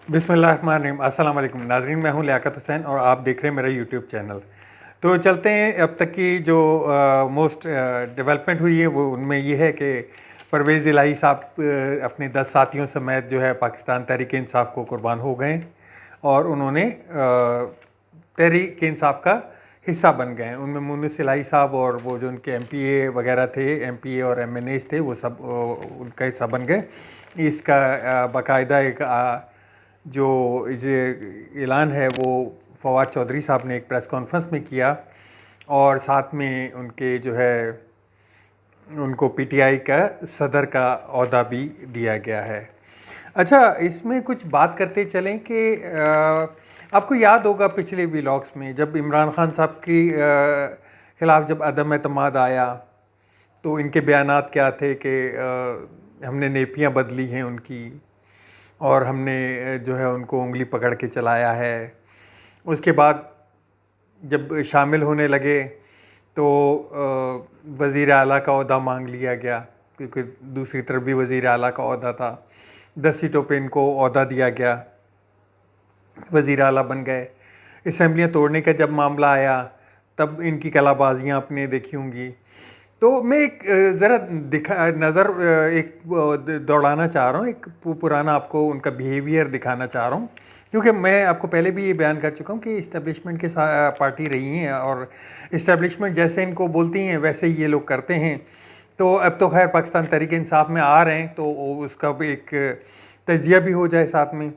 बिस्मिल्लाहिर्रहमानिर्रहीम। अस्सलाम वालेकुम नाज़रीन, मैं हूं लियाकत हुसैन और आप देख रहे हैं मेरा यूट्यूब चैनल। तो चलते हैं, अब तक की जो मोस्ट डेवलपमेंट हुई है वो उनमें ये है कि परवेज़ इलाही साहब अपने 10 साथियों समेत जो है पाकिस्तान तहरीक इंसाफ को कुर्बान हो गए और उन्होंने तहरीक इंसाफ का हिस्सा बन गए हैं। उनमें मुन्निस इलाही साहब और वो जो उनके MPA वगैरह थे, MPA और MNAs थे, वो सब उनका हिस्सा बन गए। इसका बाकायदा एक जो ये ऐलान है वो फवाद चौधरी साहब ने एक प्रेस कॉन्फ्रेंस में किया और साथ में उनके जो है उनको PTI का सदर का ओहदा भी दिया गया है। अच्छा, इसमें कुछ बात करते चलें कि आपको याद होगा पिछले व्लॉग्स में जब इमरान खान साहब की ख़िलाफ़ जब अदम एतमाद आया तो इनके बयानात क्या थे कि हमने नेपियां बदली हैं उनकी और हमने जो है उनको उंगली पकड़ के चलाया है। उसके बाद जब शामिल होने लगे तो वज़ीर आला का ओहदा मांग लिया गया, क्योंकि दूसरी तरफ भी वज़ीर आला का ओहदा था। 10 सीटों पे इनको ओहदा दिया गया, वज़ीर आला बन गए। असम्बलियाँ तोड़ने का जब मामला आया तब इनकी कलाबाजियाँ आपने देखी होंगी। तो मैं एक ज़रा दौड़ाना चाह रहा हूँ, एक पुराना आपको उनका बिहेवियर दिखाना चाह रहा हूँ, क्योंकि मैं आपको पहले भी ये बयान कर चुका हूँ कि इस्टेब्लिशमेंट के साथ पार्टी रही हैं और इस्टेब्लिशमेंट जैसे इनको बोलती हैं वैसे ही ये लोग करते हैं। तो अब तो खैर पाकिस्तान तहरीक इंसाफ में आ रहे हैं तो उसका भी एक तजिया भी हो जाए साथ में।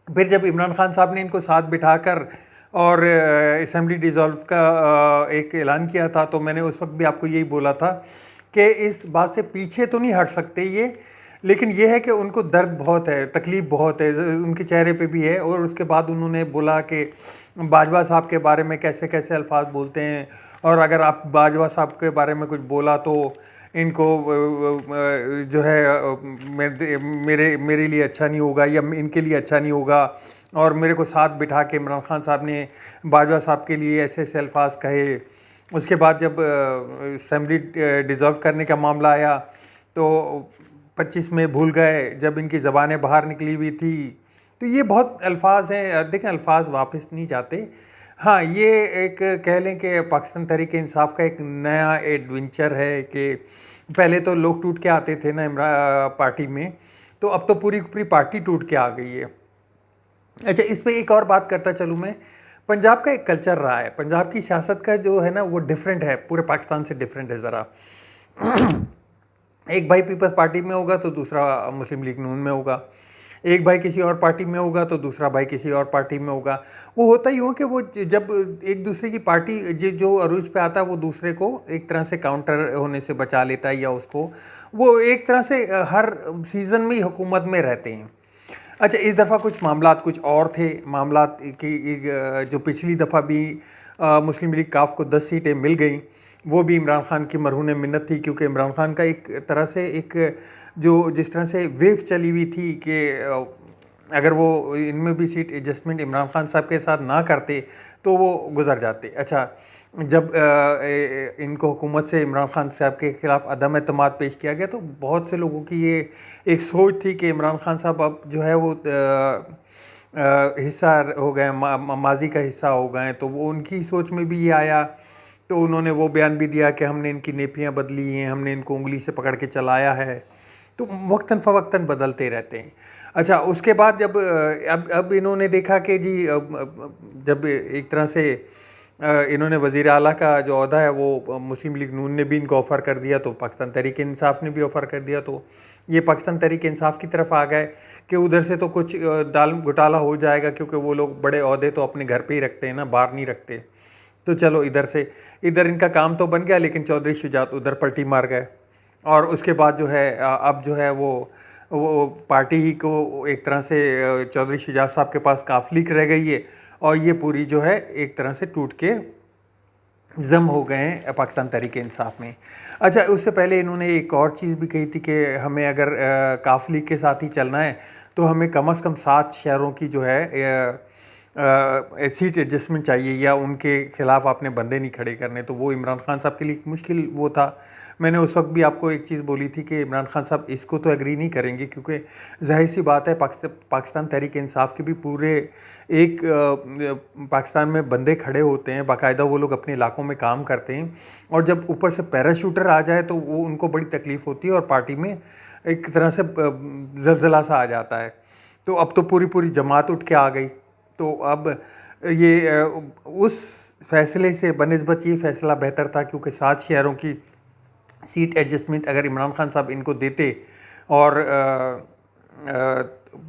फिर जब इमरान खान साहब ने इनको साथ बिठाकर और असम्बली डिज़ोल्व का एक ऐलान किया था तो मैंने उस वक्त भी आपको यही बोला था कि इस बात से पीछे तो नहीं हट सकते ये, लेकिन ये है कि उनको दर्द बहुत है, तकलीफ़ बहुत है, उनके चेहरे पे भी है। और उसके बाद उन्होंने बोला कि बाजवा साहब के बारे में कैसे कैसे अल्फाज बोलते हैं और अगर आप बाजवा साहब के बारे में कुछ बोला तो इनको जो है मेरे लिए अच्छा नहीं होगा या इनके लिए अच्छा नहीं होगा। और मेरे को साथ बिठा के इमरान खान साहब ने बाजवा साहब के लिए ऐसे ऐसे अल्फाज कहे। उसके बाद जब असम्बली डिज़ोल्व करने का मामला आया तो 25 में भूल गए जब इनकी ज़बानें बाहर निकली हुई थी। तो ये बहुत अल्फाज हैं, देखें अल्फाज वापस नहीं जाते। हाँ, ये एक कह लें कि पाकिस्तान तहरीक इंसाफ का एक नया एडवेंचर है कि पहले तो लोग टूट के आते थे ना पार्टी में, तो अब तो पूरी पूरी पार्टी टूट के आ गई है। अच्छा, इस पर एक और बात करता चलूँ मैं। पंजाब का एक कल्चर रहा है, पंजाब की सियासत का जो है ना वो डिफरेंट है, पूरे पाकिस्तान से डिफरेंट है ज़रा। एक भाई पीपल्स पार्टी में होगा तो दूसरा मुस्लिम लीग नून में होगा, एक भाई किसी और पार्टी में होगा तो दूसरा भाई किसी और पार्टी में होगा। वो होता ही हो कि वो जब एक दूसरे की पार्टी जो अरूज पे आता है वो दूसरे को एक तरह से काउंटर होने से बचा लेता है, या उसको वो एक तरह से हर सीज़न में ही हुकूमत में रहते हैं। अच्छा, इस दफ़ा कुछ मामलात कुछ और थे। मामलात की जो पिछली दफ़ा भी मुस्लिम लीग काफ को 10 सीटें मिल गई, वो भी इमरान खान की मरहून मिन्नत थी, क्योंकि इमरान खान का एक तरह से एक जो जिस तरह से वेव चली हुई थी कि अगर वो इनमें भी सीट एडजस्टमेंट इमरान खान साहब के साथ ना करते तो वो गुजर जाते। अच्छा, जब इनको हुकूमत से इमरान खान साहब के ख़िलाफ़ अदम एतमाद पेश किया गया तो बहुत से लोगों की ये एक सोच थी कि इमरान खान साहब अब जो है वो हिस्सा हो गए, माजी का हिस्सा हो गए। तो वो उनकी सोच में भी ये आया, तो उन्होंने वो बयान भी दिया कि हमने इनकी नेपियां बदली हैं, हमने इनको उंगली से पकड़ के चलाया है। तो वक्तन फ़वक्तन बदलते रहते हैं। अच्छा, उसके बाद जब अब इन्होंने देखा कि जी जब एक तरह से इन्होंने वज़ीर आला का जो ओहदा है वो मुस्लिम लीग नून ने भी इनको ऑफ़र कर दिया, तो पाकिस्तान तहरीक इंसाफ ने भी ऑफ़र कर दिया, तो ये पाकिस्तान तहरीक इंसाफ की तरफ आ गए कि उधर से तो कुछ दाल घोटाला हो जाएगा, क्योंकि वो लोग बड़े ओहदे तो अपने घर पे ही रखते हैं ना, बाहर नहीं रखते। तो चलो इधर इनका काम तो बन गया, लेकिन चौधरी शुजात उधर पलटी मार गए। और उसके बाद जो है अब जो है वो पार्टी ही को एक तरह से चौधरी शुजात साहब के पास काफिली रह गई है और ये पूरी जो है एक तरह से टूट के जम हो गए हैं पाकिस्तान तहरीक इंसाफ में। अच्छा, उससे पहले इन्होंने एक और चीज़ भी कही थी कि हमें अगर काफिली के साथ ही चलना है तो हमें कम से कम 7 शहरों की जो है सीट एडजस्टमेंट चाहिए या उनके खिलाफ आपने बंदे नहीं खड़े करने, तो वो इमरान खान साहब के लिए मुश्किल वो था। मैंने उस वक्त भी आपको एक चीज़ बोली थी कि इमरान खान साहब इसको तो एग्री नहीं करेंगे, क्योंकि जाहिर सी बात है पाकिस्तान तहरीक इंसाफ के भी पूरे एक पाकिस्तान में बंदे खड़े होते हैं, बाकायदा वो लोग अपने इलाकों में काम करते हैं, और जब ऊपर से पैराशूटर आ जाए तो वो उनको बड़ी तकलीफ़ होती है और पार्टी में एक तरह से जलजला सा आ जाता है। तो अब तो पूरी पूरी जमात उठ के आ गई। तो अब ये उस फैसले से बनिस्बत ये फ़ैसला बेहतर था, क्योंकि 7 शहरों की सीट एडजस्टमेंट अगर इमरान खान साहब इनको देते और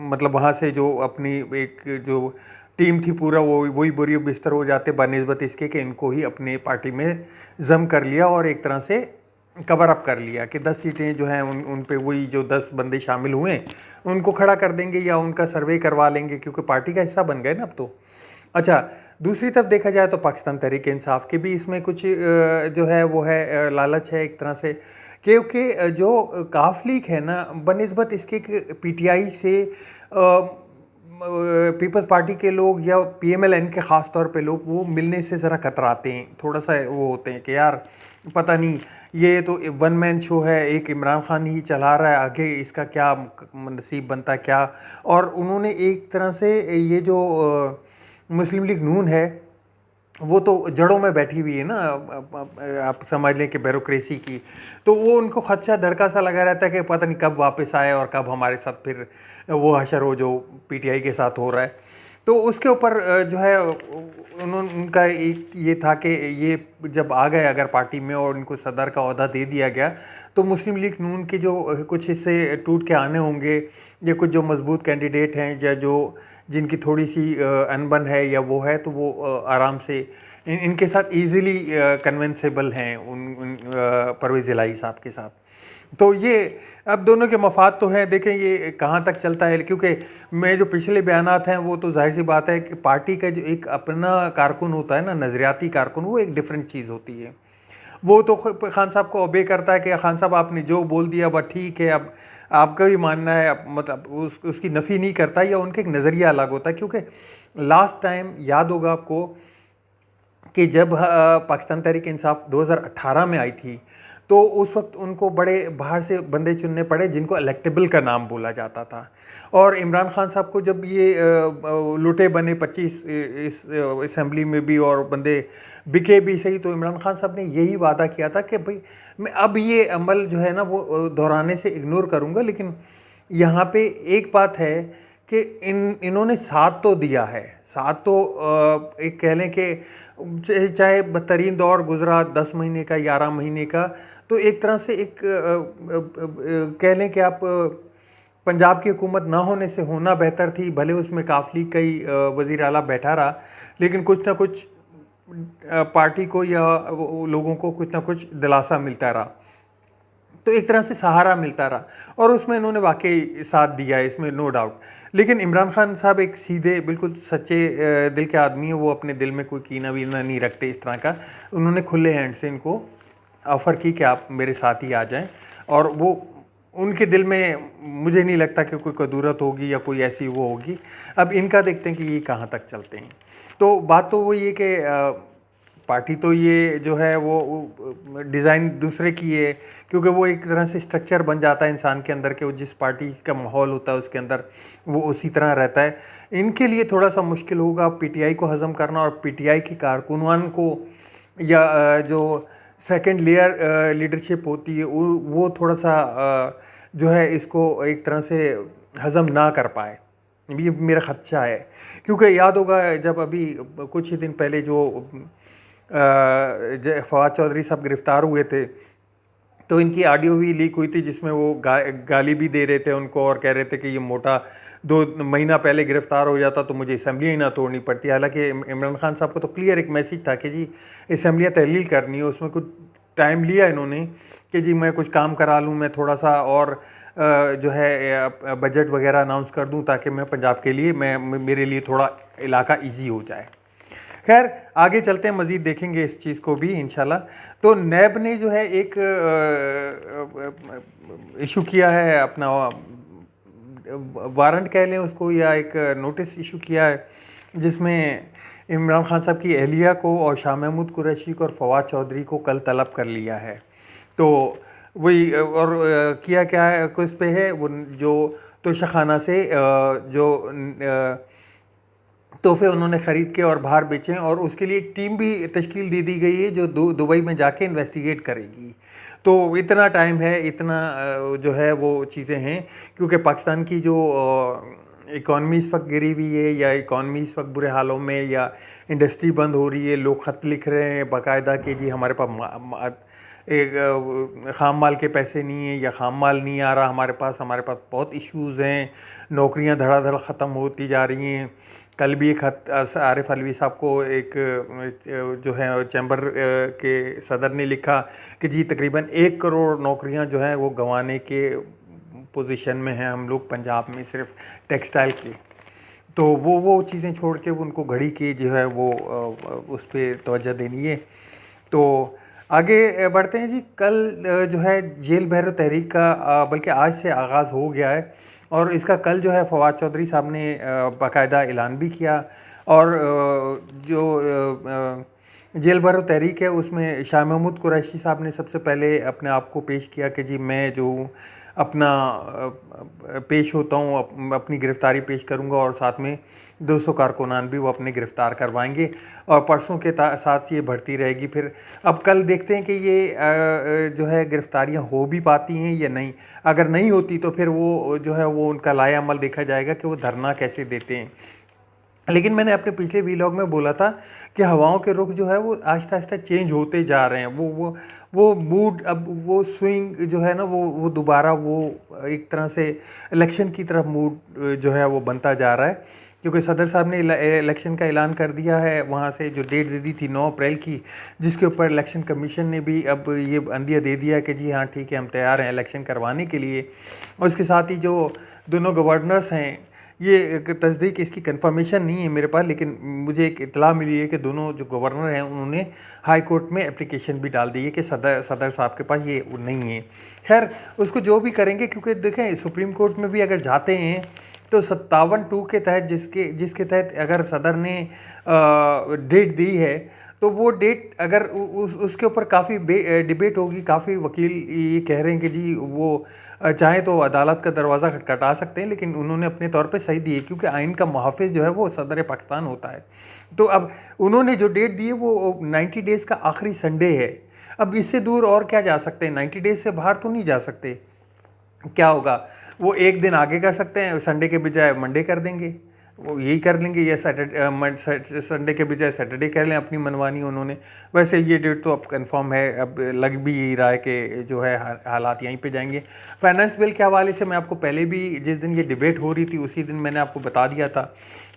मतलब वहाँ से जो अपनी एक जो टीम थी पूरा वो वही बोरी बिस्तर हो जाते बनिस्बत इसके कि इनको ही अपने पार्टी में जम कर लिया और एक तरह से कवर अप कर लिया कि 10 सीटें जो हैं उन पे वही जो 10 बंदे शामिल हुए उनको खड़ा कर देंगे या उनका सर्वे करवा लेंगे, क्योंकि पार्टी का हिस्सा बन गए ना अब तो। अच्छा, दूसरी तरफ देखा जाए तो पाकिस्तान तहरीक इंसाफ के भी इसमें कुछ जो है वो है लालच है एक तरह से, क्योंकि जो काफ लीग है ना बनिस्बत इसके पीटीआई से पीपल्स पार्टी के लोग या पीएमएलएन के ख़ास तौर पे लोग वो मिलने से ज़रा कतराते हैं, थोड़ा सा वो होते हैं कि यार पता नहीं ये तो वन मैन शो है, एक इमरान खान ही चला रहा है, आगे इसका क्या नसीब बनता है क्या। और उन्होंने एक तरह से ये जो मुस्लिम लीग नून है वो तो जड़ों में बैठी हुई है ना, आप समझ लें कि ब्यूरोक्रेसी की, तो वो उनको खदशा धड़का सा लगा रहता है कि पता नहीं कब वापस आए और कब हमारे साथ फिर वो हशर हो जो पीटीआई के साथ हो रहा है। तो उसके ऊपर जो है उनका एक ये था कि ये जब आ गए अगर पार्टी में और इनको सदर का ओहदा दे दिया गया तो मुस्लिम लीग नून के जो कुछ हिस्से टूट के आने होंगे, या कुछ जो मजबूत कैंडिडेट हैं या जो जिनकी थोड़ी सी अनबन है या वो है, तो वो आराम से इनके साथ इजीली कन्वेंसेबल हैं परवेज़ इलाही साहब के साथ। तो ये अब दोनों के मफाद तो हैं, देखें ये कहाँ तक चलता है, क्योंकि मैं जो पिछले बयानात हैं वो तो जाहिर सी बात है कि पार्टी का जो एक अपना कारकुन होता है ना, नज़रियाती कारकुन, वो एक डिफरेंट चीज़ होती है। वो तो खान साहब को ओबे करता है कि खान साहब आपने जो बोल दिया वह ठीक है, अब आपका ही मानना है, मतलब उसकी नफ़ी नहीं करता, या उनके एक नज़रिया अलग होता है। क्योंकि लास्ट टाइम याद होगा आपको कि जब पाकिस्तान तहरीक इंसाफ 2018 में आई थी तो उस वक्त उनको बड़े बाहर से बंदे चुनने पड़े जिनको इलेक्टेबल का नाम बोला जाता था, और इमरान खान साहब को जब ये लुटे बने 25 इस असेंबली में भी और बंदे बिके भी सही, तो इमरान खान साहब ने यही वादा किया था कि भाई मैं अब ये अमल जो है ना वो दोहराने से इग्नोर करूँगा, लेकिन यहाँ पे एक बात है कि इन्होंने साथ तो दिया है, साथ तो एक कह लें कि चाहे बदतरीन दौर गुजरा 10 महीने का 11 महीने का, तो एक तरह से एक कह लें कि आप पंजाब की हुकूमत ना होने से होना बेहतर थी, भले उसमें काफली कई वज़ीर आला बैठा रहा, लेकिन कुछ ना कुछ पार्टी को या लोगों को कुछ ना कुछ दिलासा मिलता रहा, तो एक तरह से सहारा मिलता रहा, और उसमें इन्होंने वाकई साथ दिया है, इसमें नो डाउट। लेकिन इमरान खान साहब एक सीधे बिल्कुल सच्चे दिल के आदमी हैं, वो अपने दिल में कोई कीना वीना नहीं रखते इस तरह का। उन्होंने खुले हैंड से इनको ऑफ़र की कि आप मेरे साथ ही आ जाएं, और वो उनके दिल में मुझे नहीं लगता कि कोई कदूरत होगी या कोई ऐसी वो होगी। अब इनका देखते हैं कि ये कहाँ तक चलते हैं। तो बात तो वो ये कि पार्टी तो ये जो है वो डिज़ाइन दूसरे की है, क्योंकि वो एक तरह से स्ट्रक्चर बन जाता है इंसान के अंदर के, वो जिस पार्टी का माहौल होता है उसके अंदर वो उसी तरह रहता है। इनके लिए थोड़ा सा मुश्किल होगा पीटीआई को हज़म करना, और पीटीआई की कारकुनान को या जो सेकंड लेयर लीडरशिप होती है वो थोड़ा सा जो है इसको एक तरह से हज़म ना कर पाए, ये मेरा खदशा है। क्योंकि याद होगा जब अभी कुछ ही दिन पहले जो फवाद चौधरी साहब गिरफ़्तार हुए थे, तो इनकी ऑडियो भी लीक हुई थी जिसमें वो गाली भी दे रहे थे उनको और कह रहे थे कि ये मोटा 2 महीना पहले गिरफ़्तार हो जाता तो मुझे असम्बली ही ना तोड़नी पड़ती। हालांकि इमरान खान साहब को तो क्लियर एक मैसेज था कि जी असम्बलियाँ तहलील करनी है, उसमें कुछ टाइम लिया इन्होंने कि जी मैं कुछ काम करा लूँ, मैं थोड़ा सा और जो है बजट वगैरह अनाउंस कर दूँ ताकि मैं पंजाब के लिए मेरे लिए थोड़ा इलाका ईजी हो जाए। खैर आगे चलते हैं, मज़ीद देखेंगे इस चीज़ को भी इंशाल्लाह। तो नैब ने जो है एक इशू किया है, अपना वारंट कह लें उसको, या एक नोटिस इशू किया है जिसमें इमरान खान साहब की अहलिया को और शाह महमूद कुरैशी को और फवाद चौधरी को कल तलब कर लिया है। तो वही और किया क्या है उस पे है वो जो तोशाखाना से जो तोहफे उन्होंने ख़रीद के और बाहर बेचे और उसके लिए एक टीम भी तश्कील दे दी गई है जो दुबई में जाके इन्वेस्टिगेट करेगी। तो इतना टाइम है, इतना जो है वो चीज़ें हैं, क्योंकि पाकिस्तान की जो इकॉनमी इस वक्त गिरी हुई है या इकॉनमी इस वक्त बुरे हालों में, या इंडस्ट्री बंद हो रही है, लोग ख़त लिख रहे हैं बाकायदा कि जी हमारे पास एक खाम माल के पैसे नहीं है या खाम माल नहीं आ रहा हमारे पास बहुत इश्यूज़ हैं, नौकरियां धड़ाधड़ ख़त्म होती जा रही हैं। कल भी एक खत आरिफ अलवी साहब को एक जो है चैम्बर के सदर ने लिखा कि जी तकरीबन 1 करोड़ नौकरियां जो हैं वो गंवाने के पोजीशन में हैं हम लोग पंजाब में, सिर्फ टेक्सटाइल की। तो वो चीज़ें छोड़ के उनको घड़ी की जो है वो उस पर तवज्जो देनी है। तो आगे बढ़ते हैं जी। कल जो है जेल भैरव तहरीक का बल्कि आज से आगाज़ हो गया है और इसका कल जो है फवाद चौधरी साहब ने बाकायदा ऐलान भी किया। और जो जेल भरो तहरीक है उसमें शाह महमूद कुरैशी साहब ने सबसे पहले अपने आप को पेश किया कि जी मैं जो अपना पेश होता हूँ, अपनी गिरफ़्तारी पेश करूँगा और साथ में 200 कारकुनान भी वो अपने गिरफ़्तार करवाएंगे और परसों के साथ ये बढ़ती रहेगी। फिर अब कल देखते हैं कि ये जो है गिरफ़्तारियाँ हो भी पाती हैं या नहीं। अगर नहीं होती तो फिर वो जो है वो उनका लाएअमल देखा जाएगा कि वो धरना कैसे देते हैं। लेकिन मैंने अपने पिछले वीलॉग में बोला था कि हवाओं के रुख जो है वो आहिस्ता आहिस्ता चेंज होते जा रहे हैं। वो मूड, अब वो स्विंग जो है ना वो दोबारा वो एक तरह से इलेक्शन की तरफ मूड जो है वो बनता जा रहा है, क्योंकि सदर साहब ने इलेक्शन का ऐलान कर दिया है। वहाँ से जो डेट दे दी थी 9 अप्रैल की, जिसके ऊपर इलेक्शन कमीशन ने भी अब ये अंदिया दे दिया कि जी हाँ ठीक है हम तैयार हैं इलेक्शन करवाने के लिए। और उसके साथ ही जो दोनों गवर्नर्स हैं, ये तस्दीक इसकी कंफर्मेशन नहीं है मेरे पास, लेकिन मुझे एक इतला मिली है कि दोनों जो गवर्नर हैं उन्होंने हाई कोर्ट में एप्लीकेशन भी डाल दी है कि सदर साहब के पास ये नहीं है। खैर उसको जो भी करेंगे, क्योंकि देखें सुप्रीम कोर्ट में भी अगर जाते हैं तो 57(2) के तहत जिसके तहत अगर सदर ने डेट दी है तो वो डेट अगर उसके ऊपर काफ़ी डिबेट होगी। काफ़ी वकील ये कह रहे हैं कि जी वो चाहे तो अदालत का दरवाज़ा खटखटा सकते हैं, लेकिन उन्होंने अपने तौर पे सही दी है क्योंकि आइन का मुहाफ़िज़ जो है वो सदर पाकिस्तान होता है। तो अब उन्होंने जो डेट दी है वो 90 डेज़ का आखिरी संडे है। अब इससे दूर और क्या जा सकते हैं, 90 डेज़ से बाहर तो नहीं जा सकते। क्या होगा, वो एक दिन आगे कर सकते हैं, संडे के बजाय मंडे कर देंगे, वो यही कर लेंगे, या संडे के बजाय सैटरडे कर लें, अपनी मनमानी उन्होंने। वैसे ये डेट तो अब कंफर्म है, अब लग भी यही रहा है कि जो है हालात यहीं पे जाएंगे। फाइनेंस बिल के हवाले से मैं आपको पहले भी जिस दिन ये डिबेट हो रही थी उसी दिन मैंने आपको बता दिया था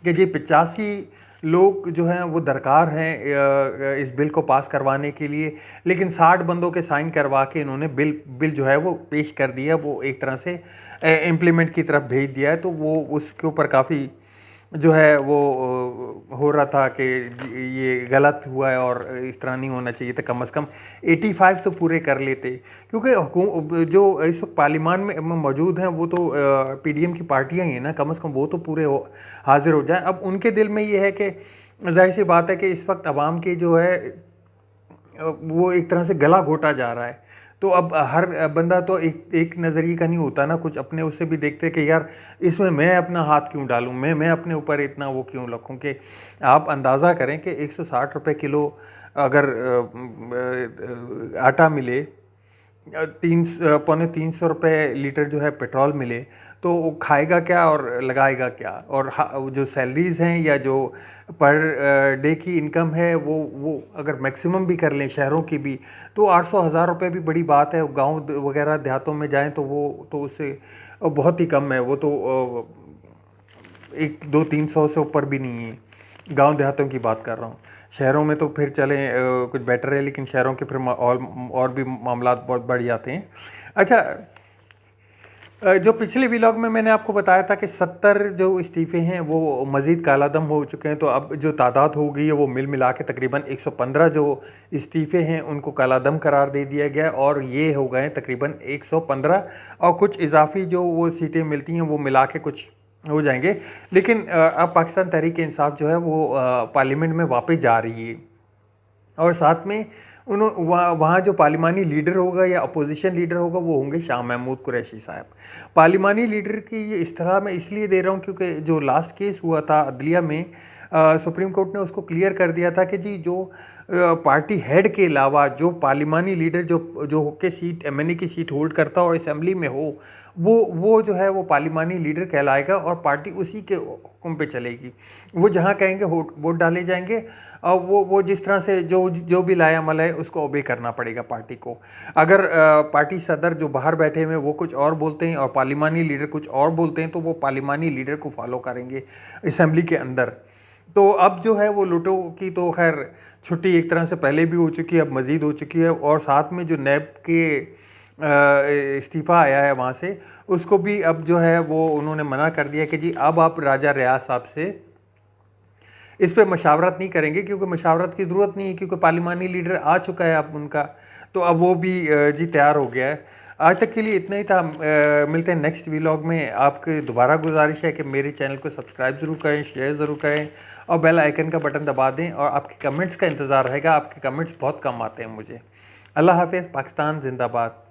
कि ये 85 लोग जो हैं वो दरकार हैं इस बिल को पास करवाने के लिए, लेकिन 60 बंदों के साइन करवा के इन्होंने बिल जो है वो पेश कर दिया, वो एक तरह से इम्प्लीमेंट की तरफ भेज दिया है। तो वो उसके ऊपर काफ़ी जो है वो हो रहा था कि ये गलत हुआ है और इस तरह नहीं होना चाहिए था। कम से कम 85 तो पूरे कर लेते, क्योंकि जो इस वक्त पार्लियामान में मौजूद हैं वो तो पीडीएम की पार्टियां ही हैं ना, कम से कम वो तो पूरे हाजिर हो जाए। अब उनके दिल में ये है कि जाहिर सी बात है कि इस वक्त अवाम के जो है वो एक तरह से गला घोटा जा रहा है। तो अब हर बंदा तो एक नज़रिए का नहीं होता ना, कुछ अपने उससे भी देखते हैं कि यार इसमें मैं अपना हाथ क्यों डालूं, मैं अपने ऊपर इतना वो क्यों रखूं। कि आप अंदाज़ा करें कि 160 रुपये किलो अगर आटा मिले, 300 रुपये लीटर जो है पेट्रोल मिले, तो वो खाएगा क्या और लगाएगा क्या। और जो सैलरीज़ हैं या जो पर डे की इनकम है वो अगर मैक्सिमम भी कर लें शहरों की भी, तो 800-1000 रुपये भी बड़ी बात है। गांव वगैरह देहातों में जाएं तो वो तो उससे बहुत ही कम है, वो तो 100-200-300 से ऊपर भी नहीं है। गांव देहातों की बात कर रहा हूँ, शहरों में तो फिर चलें कुछ बेटर है, लेकिन शहरों के फिर और भी मामला बहुत बढ़ जाते हैं। अच्छा, जो पिछले व्लॉग में मैंने आपको बताया था कि 70 जो इस्तीफ़े हैं वो मज़ीद कालादम हो चुके हैं, तो अब जो तादाद हो गई है वो मिला के तकरीबन 115 जो इस्तीफ़े हैं उनको कालादम करार दे दिया गया और ये हो गए तकरीबन 115, और कुछ इजाफी जो वो सीटें मिलती हैं वो मिला के कुछ हो जाएंगे। लेकिन अब पाकिस्तान तहरीक इंसाफ जो है वो पार्लियामेंट में वापस जा रही है, और साथ में वहाँ जो पार्लिमानी लीडर होगा या अपोजिशन लीडर होगा वो होंगे शाह महमूद कुरैशी साहब। पार्लिमानी लीडर की ये इस्तेलाह मैं इसलिए दे रहा हूँ क्योंकि जो लास्ट केस हुआ था अदलिया में, सुप्रीम कोर्ट ने उसको क्लियर कर दिया था कि जी जो पार्टी हेड के अलावा जो पार्लिमानी लीडर जो जो के सीट एमएनए की सीट होल्ड करता और असेंबली में हो, वो जो है वो पार्लिमानी लीडर कहलाएगा और पार्टी उसी के हुक्म पे चलेगी। वो जहाँ कहेंगे वोट डाले जाएंगे, और वो जिस तरह से जो भी लाया अमल है उसको ओबे करना पड़ेगा पार्टी को। अगर पार्टी सदर जो बाहर बैठे हुए वो कुछ और बोलते हैं और पार्लिमानी लीडर कुछ और बोलते हैं तो वो पार्लिमानी लीडर को फॉलो करेंगे असेंबली के अंदर। तो अब जो है वो लूटो की तो खैर छुट्टी एक तरह से पहले भी हो चुकी है, अब मज़ीद हो चुकी है, और साथ में जो नैब के इस्तीफ़ा आया है वहाँ से, उसको भी अब जो है वो उन्होंने मना कर दिया कि जी अब आप राजा रियाज साहब से इस पर मशावरत नहीं करेंगे, क्योंकि मशावरत की ज़रूरत नहीं है क्योंकि पार्लिमानी लीडर आ चुका है अब उनका, तो अब वो भी जी तैयार हो गया है। आज तक के लिए इतना ही था। मिलते हैं नेक्स्ट व्लॉग में। आपकी दोबारा गुजारिश है कि मेरे चैनल को सब्सक्राइब ज़रूर करें, शेयर ज़रूर करें और बेल आइकन का बटन दबा दें, और आपके कमेंट्स का इंतज़ार रहेगा। आपके कमेंट्स बहुत कम आते हैं मुझे। अल्लाह हाफ़िज़। पाकिस्तान जिंदाबाद।